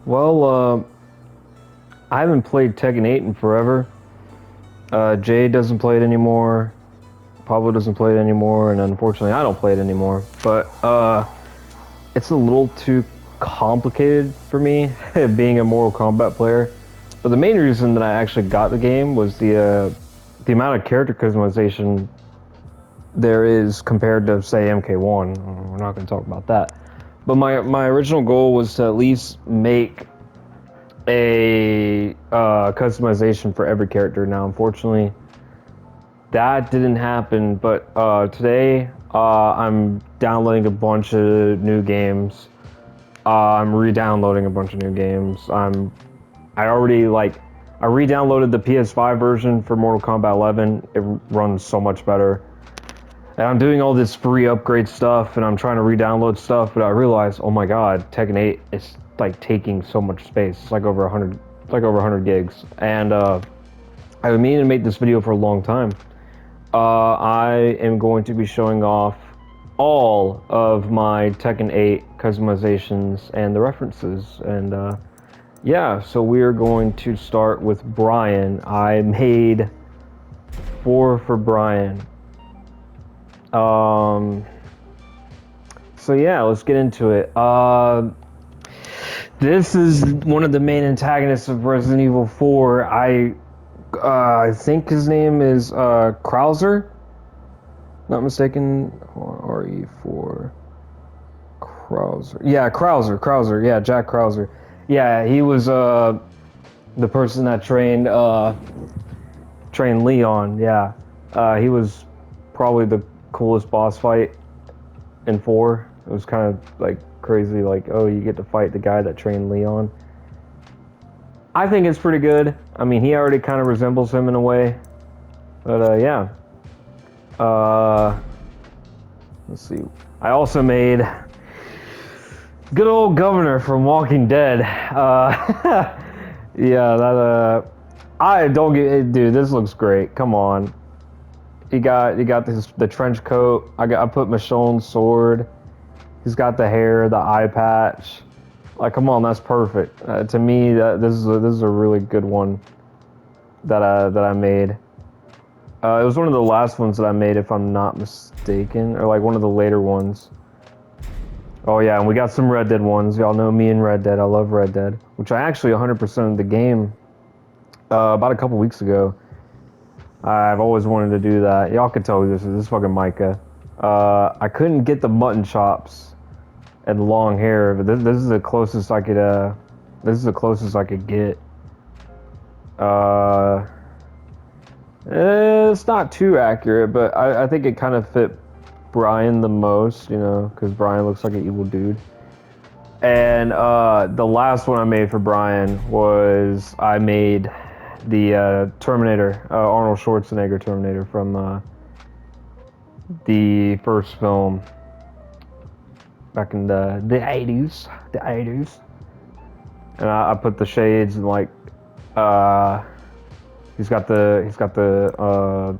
Well, I haven't played Tekken 8 in forever. Jay doesn't play it anymore. Pablo doesn't play it anymore, and unfortunately, I don't play it anymore. But it's a little too complicated for me, being a Mortal Kombat player. But the main reason that I actually got the game was the amount of character customization there is compared to, say, MK1. We're not going to talk about that. But my original goal was to at least make a customization for every character. Now, unfortunately, that didn't happen. But today, I'm downloading a bunch of new games. I'm re-downloading a bunch of new games. I re-downloaded the PS5 version for Mortal Kombat 11. It runs so much better. And I'm doing all this free upgrade stuff, and I'm trying to re-download stuff, but I realized, oh my god, Tekken 8 is like taking so much space. It's like over 100, it's like over 100 gigs. And I've been meaning to make this video for a long time. I am going to be showing off all of my Tekken 8 customizations and the references. And yeah, so we are going to start with Brian. I made 4 for Brian. So yeah, let's get into it. This is one of the main antagonists of Resident Evil 4. I think his name is Krauser. Not mistaken. RE4. Krauser. Yeah, Krauser. Yeah, Jack Krauser. Yeah, he was the person that trained Leon. Yeah, he was probably the coolest boss fight in 4. It was kind of like crazy, like, oh, you get to fight the guy that trained Leon. I think it's pretty good. I mean, he already kind of resembles him in a way. But yeah. Let's see. I also made good old Governor from Walking Dead. Yeah, that I don't get, dude, this looks great. Come on. You got the trench coat. I put Michonne's sword. He's got the hair, the eye patch. Like, come on, that's perfect. To me, this is a really good one that I made. It was one of the last ones that I made, if I'm not mistaken, or like one of the later ones. Oh yeah, and we got some Red Dead ones. Y'all know me and Red Dead. I love Red Dead, which I actually 100% of the game about a couple weeks ago. I've always wanted to do that. Y'all can tell who this is. This is fucking Micah. I couldn't get the mutton chops and long hair, but this is the closest I could. This is the closest I could get. It's not too accurate, but I think it kind of fit Brian the most, you know, because Brian looks like an evil dude. And the last one I made for Brian was I made the Terminator, Arnold Schwarzenegger Terminator from the first film back in the 80s, and I put the shades and like he's got the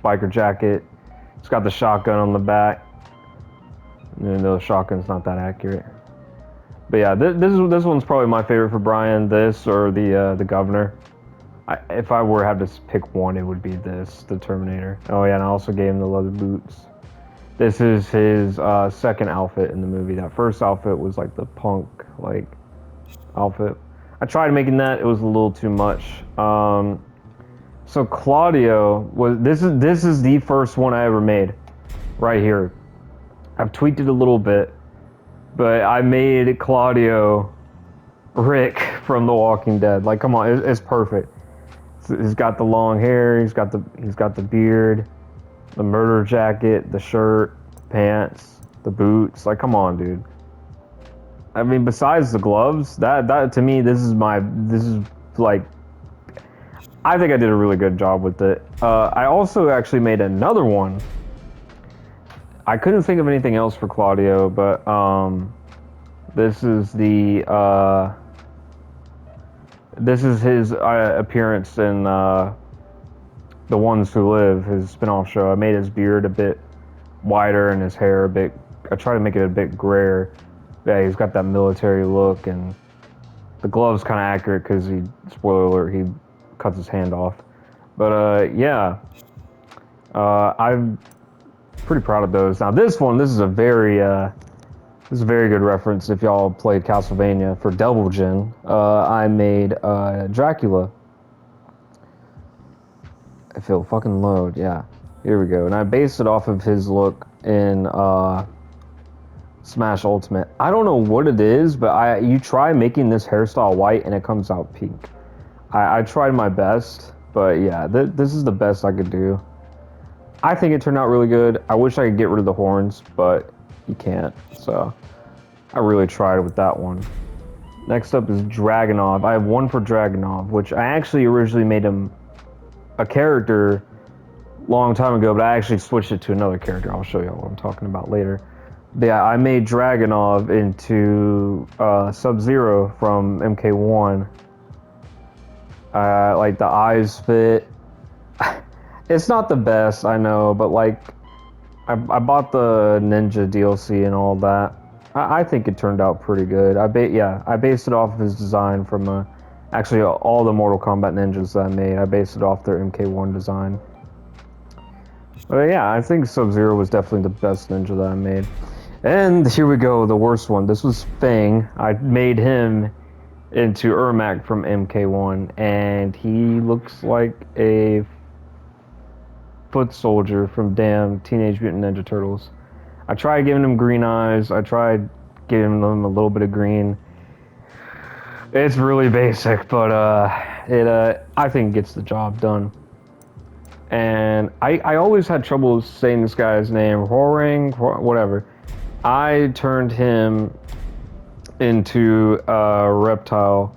biker jacket, he's got the shotgun on the back, even though the shotgun's not that accurate. But yeah, this one's probably my favorite for Brian. This or the Governor. If I were to have to pick one, it would be this, the Terminator. Oh yeah, and I also gave him the leather boots. This is his second outfit in the movie. That first outfit was like the punk like outfit. I tried making that. It was a little too much. So Claudio was this is the first one I ever made, right here. I've tweaked it a little bit, but I made Claudio Rick from The Walking Dead. Like, come on, it's perfect. He's got the long hair. He's got the beard, the murder jacket, the shirt, the pants, the boots. Like, come on, dude. I mean, besides the gloves, that to me, this is like, I think I did a really good job with it. I also actually made another one. I couldn't think of anything else for Claudio, but this is his appearance in The Ones Who Live, his spin-off show. I made his beard a bit wider and his hair I tried to make it a bit grayer. Yeah, he's got that military look, and The glove's kind of accurate because he, spoiler alert, he cuts his hand off. But yeah, I'm pretty proud of those. Now this is a very good reference if y'all played Castlevania. For Devil Jin, I made Dracula. If it'll fucking load, yeah. Here we go. And I based it off of his look in Smash Ultimate. I don't know what it is, but you try making this hairstyle white and it comes out pink. I tried my best, but yeah, this is the best I could do. I think it turned out really good. I wish I could get rid of the horns, but you can't. So I really tried with that one. Next up is Dragunov. I have one for Dragunov, which I actually originally made him a character long time ago, but I actually switched it to another character. I'll show you what I'm talking about later. But yeah, I made Dragunov into Sub-Zero from MK1. Like the eyes fit. It's not the best, I know, but like I bought the Ninja DLC and all that. I think it turned out pretty good. I based it off of his design from actually all the Mortal Kombat ninjas that I made. I based it off their MK1 design. But yeah, I think Sub-Zero was definitely the best ninja that I made. And here we go, the worst one. This was Fang. I made him into Ermac from MK1, and he looks like a foot soldier from damn Teenage Mutant Ninja Turtles. I tried giving him green eyes. I tried giving them a little bit of green. It's really basic, but I think it gets the job done. And I always had trouble saying this guy's name, Horang, whatever. I turned him into a reptile,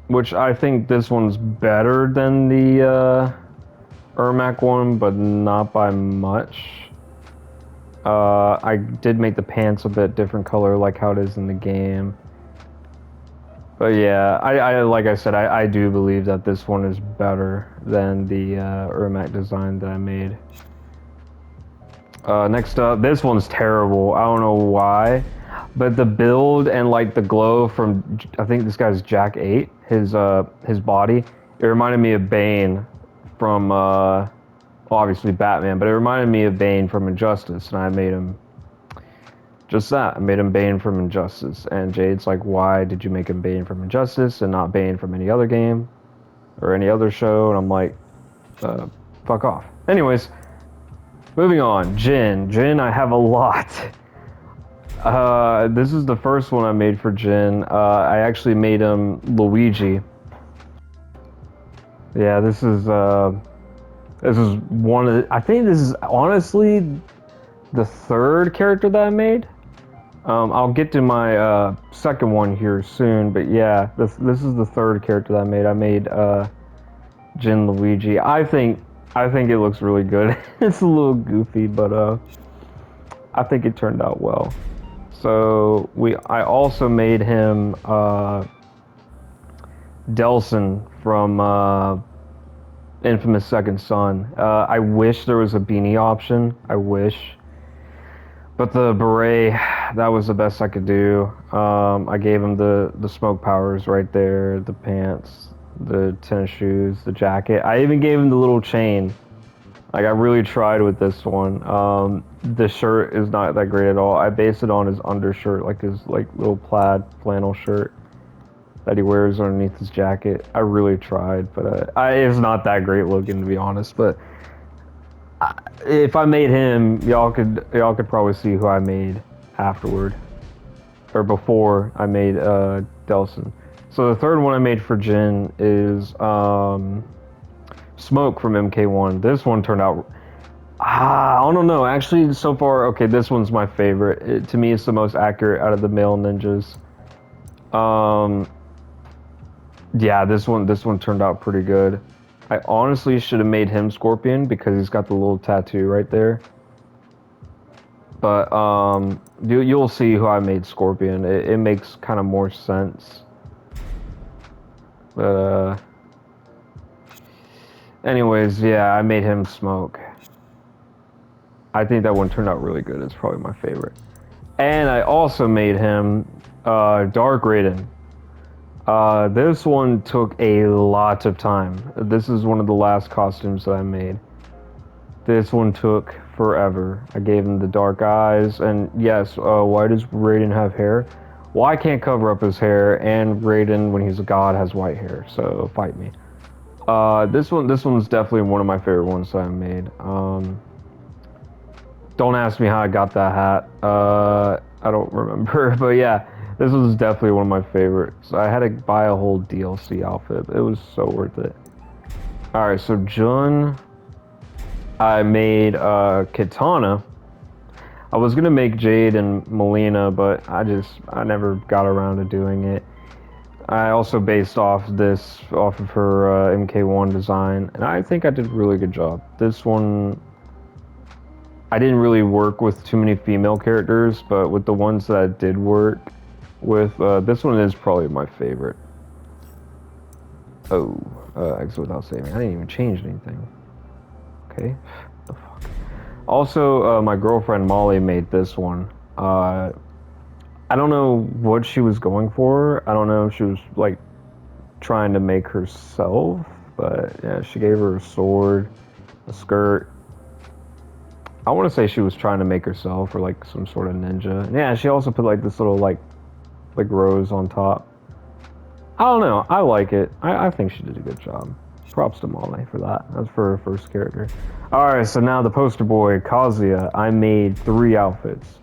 which I think this one's better than the Ermac one, but not by much. I did make the pants a bit different color, like how it is in the game. But yeah, I like I said, I do believe that this one is better than the Ermac design that I made. Next up, this one's terrible. I don't know why, but the build and like the glow from, I think this guy's Jack 8, his body, it reminded me of Bane from obviously Batman, but it reminded me of Bane from Injustice, and I made him just that. I made him Bane from Injustice, and Jade's like, why did you make him Bane from Injustice and not Bane from any other game or any other show? And I'm like, fuck off. Anyways, moving on. Jin, I have a lot. This is the first one I made for Jin. I actually made him Luigi. Yeah, this is one of the, I think this is honestly the third character that I made. I'll get to my second one here soon, but yeah, this is the third character that I made. I made Jin Luigi. I think it looks really good. It's a little goofy, but I think it turned out well. So I also made him Delson from Infamous Second Son. I wish there was a beanie option. I wish. But the beret, that was the best I could do. I gave him the smoke powers right there, the pants, the tennis shoes, the jacket. I even gave him the little chain. Like, I really tried with this one. The shirt is not that great at all. I based it on his undershirt, like his little plaid flannel shirt that he wears underneath his jacket. I really tried, but it's not that great looking, to be honest. But if I made him, y'all could probably see who I made afterward, or before I made Delson. So the third one I made for Jin is Smoke from MK1. This one turned out, I don't know. Actually, so far, okay, this one's my favorite. To me, it's the most accurate out of the male ninjas. Yeah, this one turned out pretty good. I honestly should have made him Scorpion because he's got the little tattoo right there. But you'll see who I made Scorpion. It makes kind of more sense. But anyways, yeah, I made him Smoke. I think that one turned out really good. It's probably my favorite. And I also made him Dark Raiden. This one took a lot of time. This is one of the last costumes that I made. This one took forever. I gave him the dark eyes, and yes, why does Raiden have hair? Well, I can't cover up his hair, and Raiden, when he's a god, has white hair, so fight me. This one's definitely one of my favorite ones that I made. Don't ask me how I got that hat. I don't remember, but yeah, this was definitely one of my favorites. I had to buy a whole DLC outfit. It was so worth it. All right, so Jun, I made Kitana. I was gonna make Jade and Melina, but I never got around to doing it. I also based off of her MK1 design, and I think I did a really good job. This one, I didn't really work with too many female characters, but with the ones that I did work with, this one is probably my favorite. Oh, exit without saving. I didn't even change anything. Okay. The fuck. Also, my girlfriend Molly made this one. I don't know what she was going for. I don't know if she was like trying to make herself, but yeah, she gave her a sword, a skirt. I want to say she was trying to make herself or like some sort of ninja. Yeah, she also put like this little like rose on top. I don't know. I like it. I think she did a good job. Props to Molly for that. That's for her first character. Alright, so now the poster boy, Kazuya. I made 3 outfits.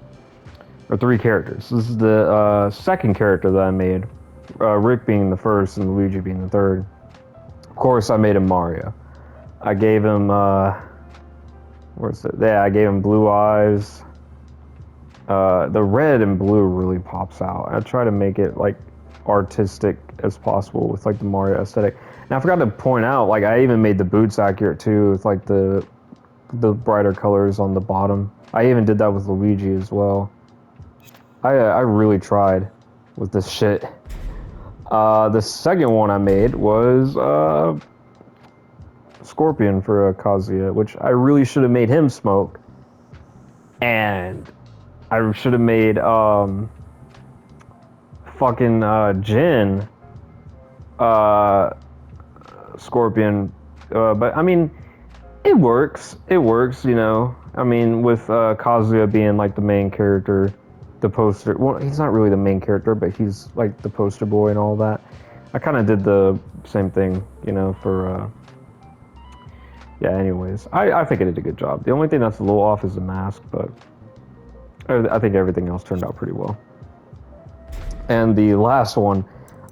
Or 3 characters. This is the second character that I made. Rick being the first and Luigi being the third. Of course, I made him Mario. I gave him, where's it? Yeah, I gave him blue eyes. The red and blue really pops out. I try to make it, like, artistic as possible with, like, the Mario aesthetic. And I forgot to point out, like, I even made the boots accurate, too, with, like, the brighter colors on the bottom. I even did that with Luigi as well. I really tried with this shit. The second one I made was Scorpion for Kazuya, which I really should have made him smoke. And I should have made fucking Jin Scorpion. But I mean, it works. It works, you know. I mean, with Kazuya being like the main character. The poster, well, he's not really the main character, but he's like the poster boy and all that. I kind of did the same thing, you know, for, yeah, anyways. I think I did a good job. The only thing that's a little off is the mask, but I think everything else turned out pretty well. And the last one,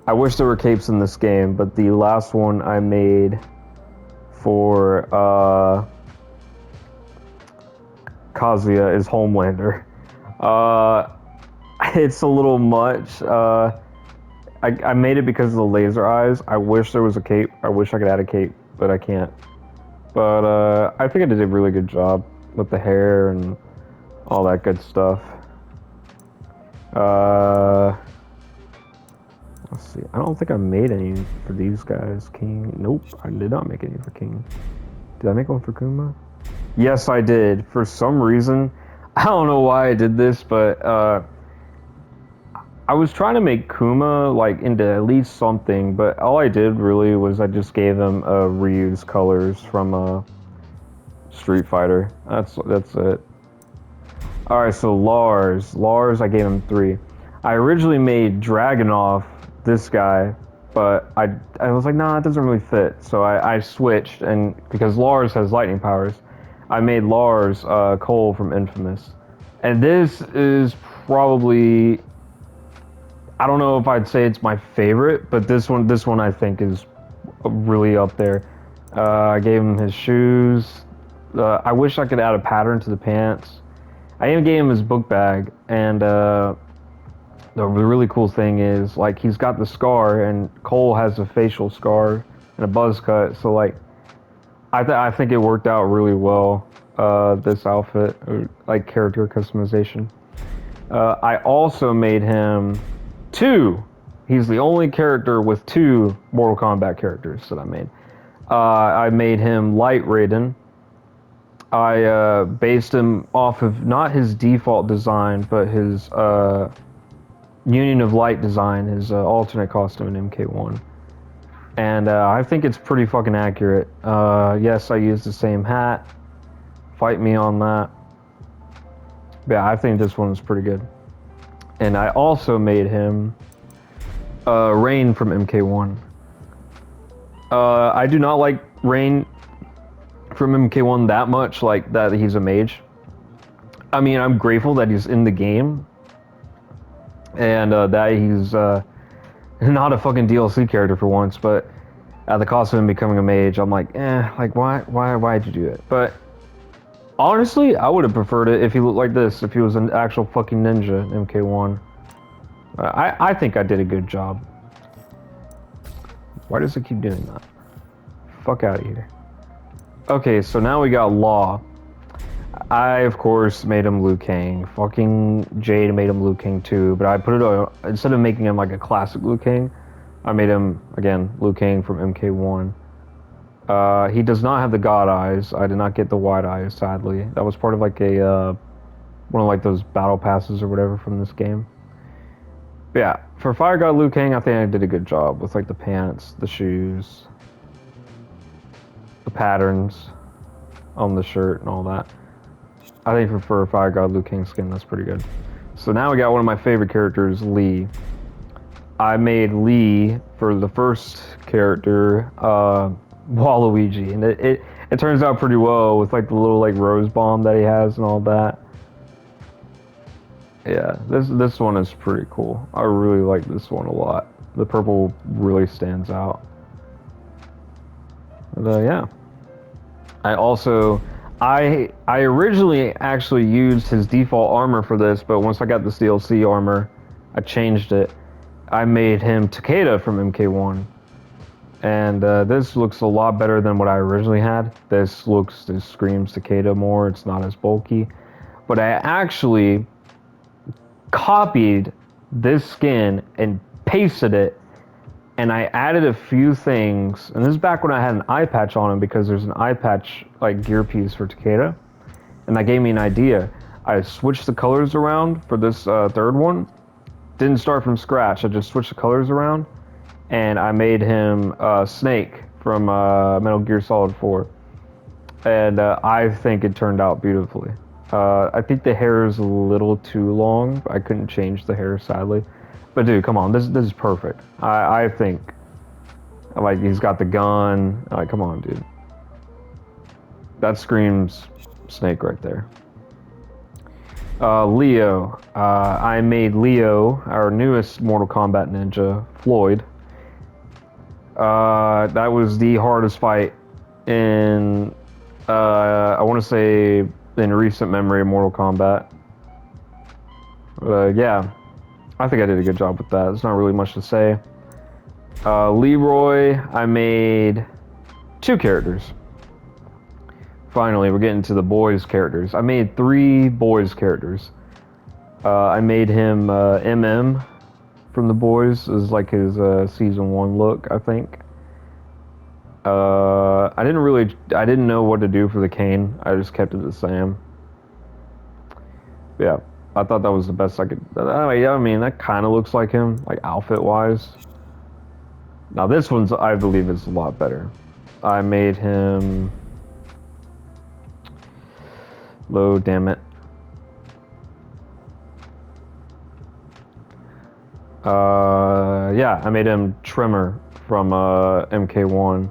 I wish there were capes in this game, but the last one I made for, Kazuya is Homelander. It's a little much. I made it because of the laser eyes. I wish there was a cape. I wish I could add a cape, but I can't. But I think I did a really good job with the hair and all that good stuff. Let's see. I don't think I made any for these guys. King. Nope, I did not make any for King. Did I make one for Kuma? Yes, I did. For some reason, I don't know why I did this, but I was trying to make Kuma like into at least something, but all I did really was I just gave him reused colors from Street Fighter. That's it. All right, so Lars, I gave him 3. I originally made Dragunov, this guy, but I was like, nah, it doesn't really fit. So I switched, and because Lars has lightning powers, I made Lars Cole from Infamous, and this is probably. I don't know if I'd say it's my favorite, but this one I think is really up there. I gave him his shoes. I wish I could add a pattern to the pants. I even gave him his book bag, and the really cool thing is, like, he's got the scar, and Cole has a facial scar and a buzz cut, so, like, I think it worked out really well, this outfit, or, like, character customization. I also made him 2. He's the only character with 2 Mortal Kombat characters that I made. I made him Light Raiden. I based him off of not his default design, but his Union of Light design, his alternate costume in MK1. And I think it's pretty fucking accurate. Yes, I used the same hat. Fight me on that. But yeah, I think this one is pretty good. And I also made him Rain from MK1. I do not like Rain from MK1 that much, like that he's a mage. I mean, I'm grateful that he's in the game. And that he's not a fucking DLC character for once, but at the cost of him becoming a mage, I'm like, like why'd you do it? But honestly, I would have preferred it if he looked like this, if he was an actual fucking ninja in MK1. I think I did a good job. Why does it keep doing that? Fuck out of here. Okay, so now we got Law. I, of course, made him Liu Kang. Fucking Jade made him Liu Kang too, but I put it instead of making him like a classic Liu Kang, I made him, again, Liu Kang from MK1. He does not have the God Eyes. I did not get the Wide Eyes, sadly. That was part of like a, one of like those battle passes or whatever from this game. But yeah, for Fire God Liu Kang, I think I did a good job with like the pants, the shoes, the patterns on the shirt and all that. I think for Fire God Liu Kang skin, that's pretty good. So now we got one of my favorite characters, Lee. I made Lee for the first character, Waluigi, and it turns out pretty well with like the little like rose bomb that he has and all that. Yeah, this one is pretty cool. I really like this one a lot. The purple really stands out. But yeah, I originally actually used his default armor for this, but once I got this DLC armor, I changed it. I made him Takeda from MK1. And this looks a lot better than what I originally had. This screams Takeda more. It's not as bulky. But I actually copied this skin and pasted it, and I added a few things. And this is back when I had an eye patch on him, because there's an eye patch like gear piece for Takeda, and that gave me an idea. I switched the colors around for this third one. Didn't start from scratch. I just switched the colors around, and I made him Snake from Metal Gear Solid 4. And I think it turned out beautifully. I think the hair is a little too long. I couldn't change the hair, sadly. But dude, come on, this is perfect. I think, like, he's got the gun. Like, come on, dude. That screams Snake right there. Leo. I made Leo, our newest Mortal Kombat ninja, Floyd. That was the hardest fight in, I want to say, in recent memory of Mortal Kombat. Yeah, I think I did a good job with that. There's not really much to say. Leroy, I made 2 characters. Finally, we're getting to the boys' characters. I made 3 boys' characters. I made him MM from the boys. It was like his season 1 look, I think. I didn't know what to do for the cane. I just kept it the same. Yeah, I thought that was the best I could. Yeah, I mean, that kind of looks like him, like outfit-wise. Now this one's, I believe, is a lot better. I made him. Load, damn it. Yeah, I made him Tremor from MK1.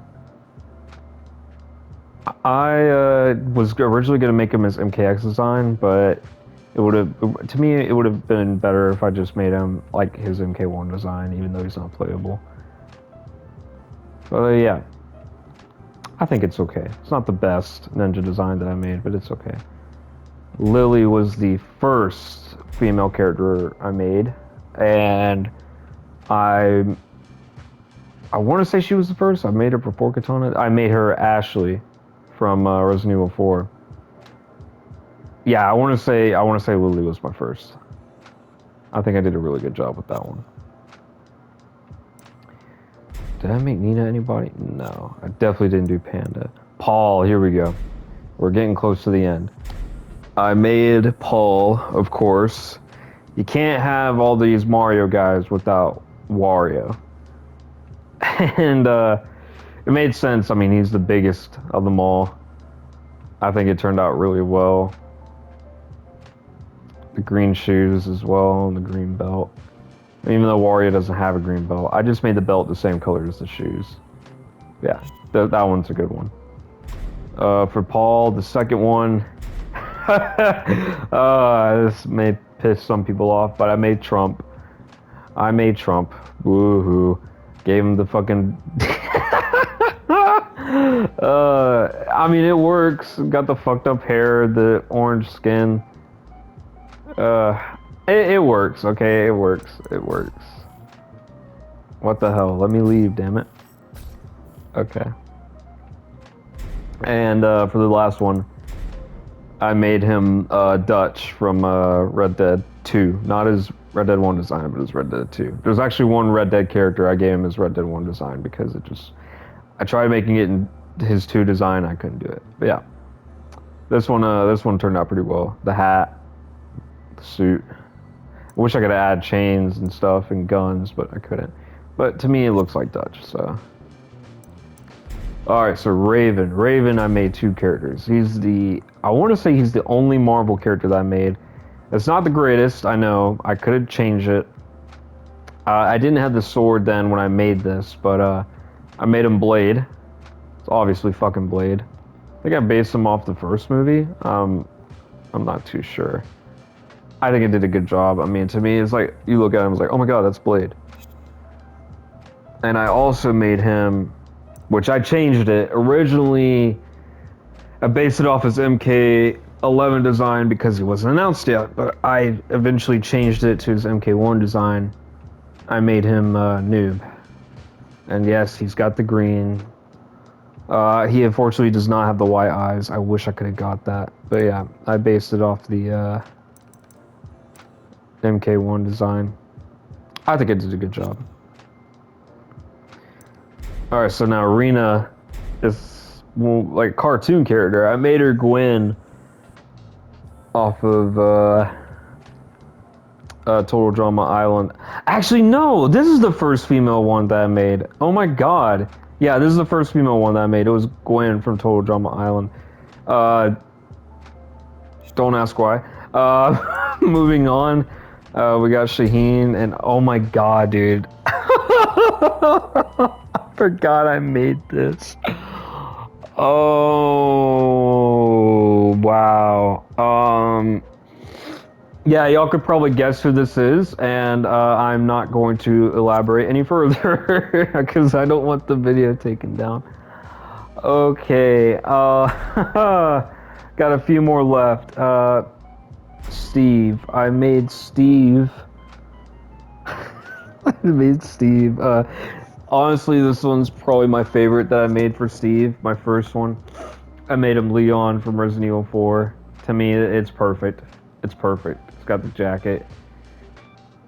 I was originally gonna make him as MKX design, but it would have, to me, it would have been better if I just made him like his MK1 design, even though he's not playable. But yeah, I think it's okay. It's not the best ninja design that I made, but it's okay. Lily was the first female character I made, and I want to say she was the first. I made her before Katana. I made her Ashley from Resident Evil 4. Yeah, I want to say Lily was my first. I think I did a really good job with that one. Did I make Nina anybody? No, I definitely didn't do Panda. Paul, here we go. We're getting close to the end. I made Paul, of course. You can't have all these Mario guys without Wario. And it made sense. I mean, he's the biggest of them all. I think it turned out really well. The green shoes as well, and the green belt. Even though Wario doesn't have a green belt, I just made the belt the same color as the shoes. Yeah, that one's a good one. For Paul, the second one, this may piss some people off, but I made Trump. Woohoo. Gave him the fucking... I mean, it works. Got the fucked up hair, the orange skin. It works, okay? It works. What the hell? Let me leave, damn it. Okay. And for the last one, I made him Dutch from Red Dead 2. Not his Red Dead 1 design, but his Red Dead 2. There's actually one Red Dead character I gave him his Red Dead 1 design because it just... I tried making it in his 2 design, I couldn't do it. But yeah. This one turned out pretty well. The hat, the suit. I wish I could add chains and stuff and guns, but I couldn't. But to me, it looks like Dutch, so... Alright, so Raven. Raven, I made 2 characters. I want to say he's the only Marvel character that I made. It's not the greatest, I know. I could have changed it. I didn't have the sword then when I made this, but I made him Blade. It's obviously fucking Blade. I think I based him off the first movie. I'm not too sure. I think it did a good job. I mean, to me, it's like, you look at him, it's like, oh my god, that's Blade. And I also made him, which I changed it. Originally, I based it off his MK11 design because he wasn't announced yet, but I eventually changed it to his MK1 design. I made him Noob. And yes, he's got the green. He unfortunately does not have the white eyes. I wish I could have got that. But yeah, I based it off the MK1 design. I think it did a good job. Alright, so now Rena is, well, like, cartoon character. I made her Gwen off of Total Drama Island. Actually, no! This is the first female one that I made. Oh my god. Yeah, this is the first female one that I made. It was Gwen from Total Drama Island. Don't ask why. Moving on, we got Shaheen, and oh my god, dude. I forgot I made this. Oh, wow. Yeah, y'all could probably guess who this is, and I'm not going to elaborate any further because I don't want the video taken down. Okay, got a few more left. Steve. I made Steve. I made Steve. Honestly, this one's probably my favorite that I made for Steve, my first one. I made him Leon from Resident Evil 4. To me, it's perfect. It's perfect. It's got the jacket.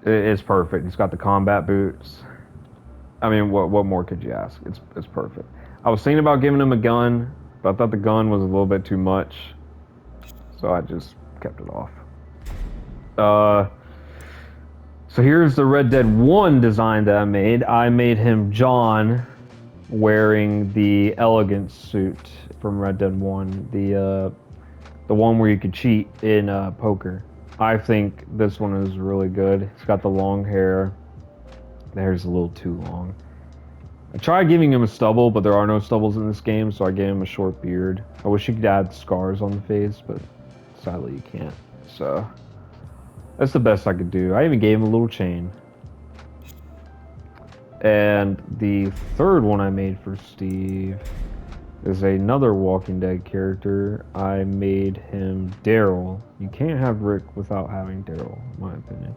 It's perfect. It's got the combat boots. I mean, what more could you ask? It's perfect. I was thinking about giving him a gun, but I thought the gun was a little bit too much, so I just kept it off. So here's the Red Dead 1 design that I made. I made him John wearing the elegant suit from Red Dead 1, the one where you could cheat in poker. I think this one is really good. It's got the long hair. The hair's a little too long. I tried giving him a stubble, but there are no stubbles in this game, so I gave him a short beard. I wish you could add scars on the face, but sadly you can't. So that's the best I could do. I even gave him a little chain. And the third one I made for Steve is another Walking Dead character. I made him Daryl. You can't have Rick without having Daryl, in my opinion.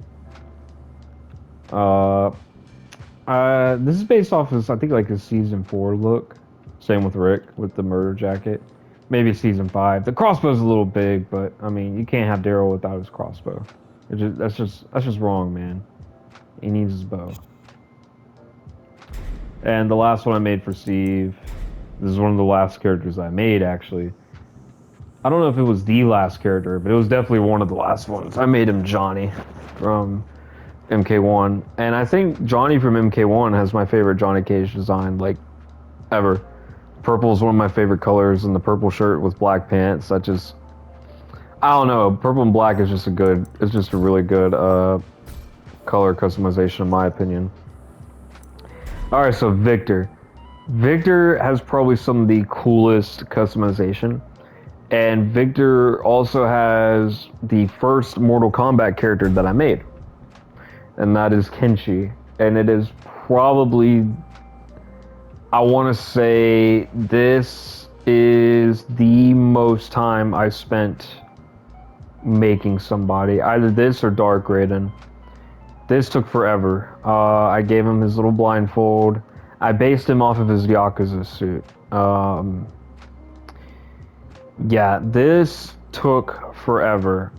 This is based off of, I think, like a season 4 look. Same with Rick, with the murder jacket. Maybe season 5. The crossbow's a little big, but I mean, you can't have Daryl without his crossbow. That's just wrong, man. He needs his bow. And the last one I made for Steve, this is one of the last characters I made, actually. I don't know if it was the last character, but it was definitely one of the last ones. I made him Johnny. from MK1, and I think Johnny from MK1 has my favorite Johnny Cage design, like, ever. Purple is one of my favorite colors, and the purple shirt with black pants, that just, I don't know, purple and black is just it's just a really good color customization in my opinion. Alright, so Victor. Victor has probably some of the coolest customization, and Victor also has the first Mortal Kombat character that I made, and that is Kenshi, and it is probably, I want to say this is the most time I spent making somebody, either this or Dark Raiden. This took forever. I gave him his little blindfold. I based him off of his Yakuza suit. Yeah, this took forever.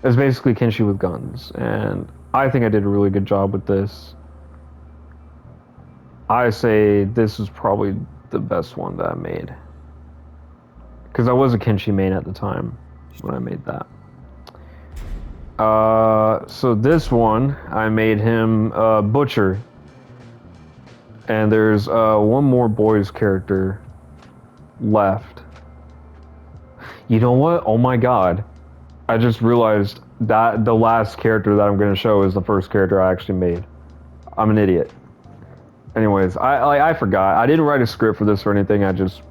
It's basically Kenshi with guns, and I think I did a really good job with this. I say this is probably the best one that I made, because I was a Kenshi main at the time when I made that. So this one, I made him Butcher, and there's one more boys character left. You know what? Oh my god. I just realized that the last character that I'm going to show is the first character I actually made. I'm an idiot. Anyways, I forgot. I didn't write a script for this or anything. I just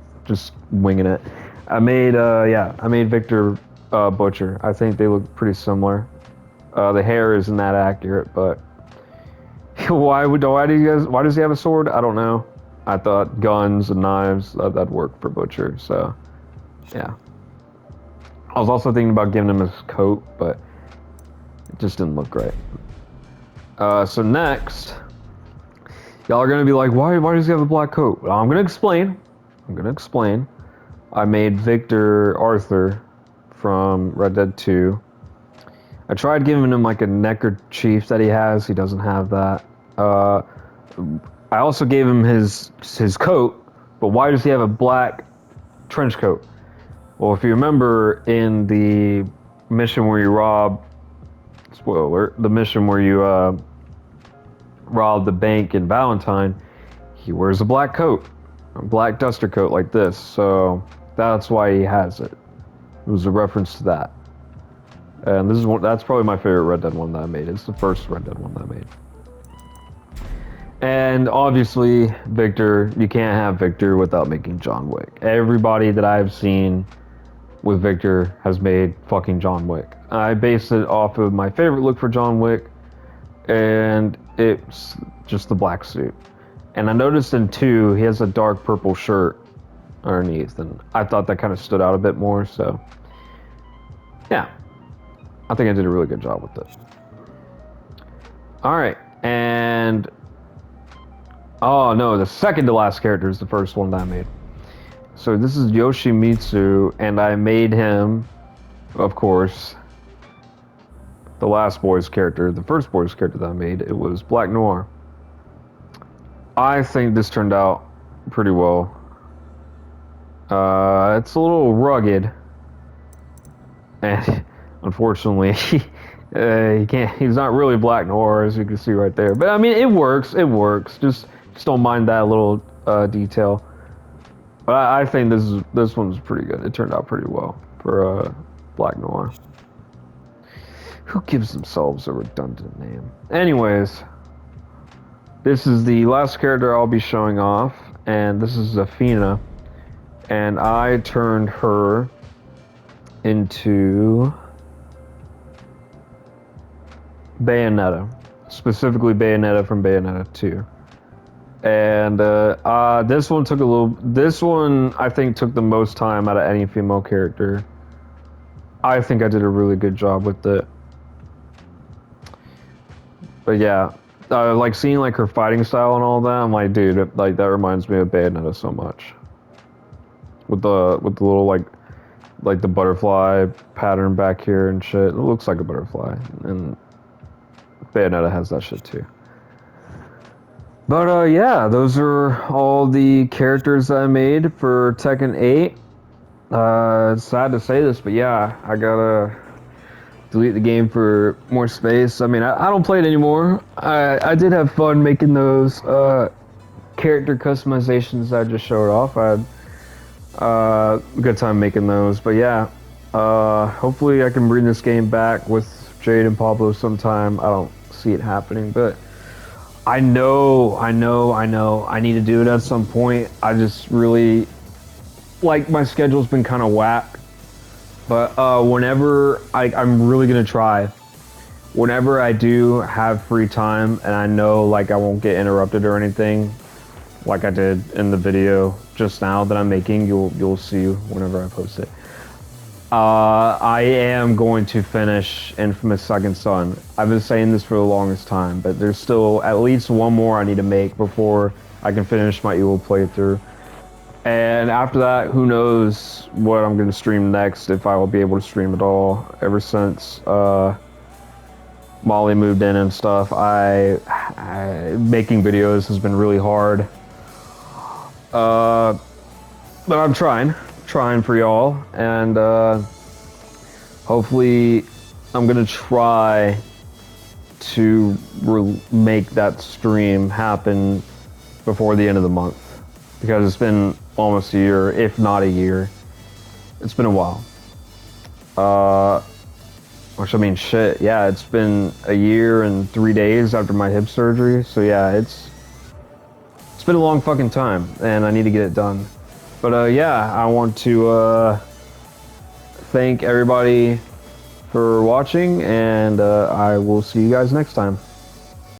winging it. I made I made Victor Butcher. I think they look pretty similar. The hair isn't that accurate, but why does he have a sword? I don't know. I thought guns and knives that'd work for Butcher. So yeah. I was also thinking about giving him his coat, but it just didn't look right. So next, y'all are gonna be like, why does he have a black coat? Well, I'm gonna explain. I made Victor Arthur from Red Dead 2. I tried giving him like a neckerchief that he has. He doesn't have that. I also gave him his coat, but why does he have a black trench coat? Well, if you remember in the mission where you rob, spoiler alert, the mission where you rob the bank in Valentine, he wears a black coat, a black duster coat like this, so that's why he has it. It was a reference to that. And that's probably my favorite Red Dead one that I made. It's the first Red Dead one that I made. And obviously, Victor, you can't have Victor without making John Wick. Everybody that I've seen with Victor has made fucking John Wick. I based it off of my favorite look for John Wick, and it's just the black suit. And I noticed in 2, he has a dark purple shirt underneath, and I thought that kind of stood out a bit more, so yeah. I think I did a really good job with this. Alright, and oh no, the second to last character is the first one that I made. So this is Yoshimitsu, and I made him, of course, the last boys character, the first boys character that I made. It was Black Noir. I think this turned out pretty well. It's a little rugged, and unfortunately, he's not really Black Noir, as you can see right there. But I mean, it works. Just don't mind that little detail. But I think this one's pretty good. It turned out pretty well for Black Noir. Who gives themselves a redundant name? Anyways, this is the last character I'll be showing off, and this is Zafina, and I turned her into Bayonetta, specifically Bayonetta from Bayonetta 2. And this one I think took the most time out of any female character. I think I did a really good job with it. But yeah, like seeing like her fighting style and all that, I'm like, dude, like that reminds me of Bayonetta so much. With the little like the butterfly pattern back here and shit. It looks like a butterfly, and Bayonetta has that shit too. But yeah, those are all the characters that I made for Tekken 8. It's sad to say this, but yeah, I gotta delete the game for more space. I mean, I don't play it anymore. I did have fun making those character customizations that I just showed off. I had a good time making those. But yeah, hopefully I can bring this game back with Jade and Pablo sometime. I don't see it happening, but I know I need to do it at some point. I just really, like, my schedule's been kind of whack. But whenever I'm really gonna try. Whenever I do have free time and I know like I won't get interrupted or anything, like I did in the video just now that I'm making, you'll see whenever I post it. I am going to finish Infamous Second Son. I've been saying this for the longest time, but there's still at least one more I need to make before I can finish my Evil playthrough. And after that, who knows what I'm going to stream next, if I will be able to stream at all. Ever since Molly moved in and stuff, making videos has been really hard. But I'm trying for y'all, and hopefully I'm going to try to make that stream happen before the end of the month. Because it's been almost a year, if not a year. It's been a while. Which, I mean, shit, yeah, it's been a year and 3 days after my hip surgery. So yeah, it's been a long fucking time, and I need to get it done. But yeah, I want to thank everybody for watching, and I will see you guys next time.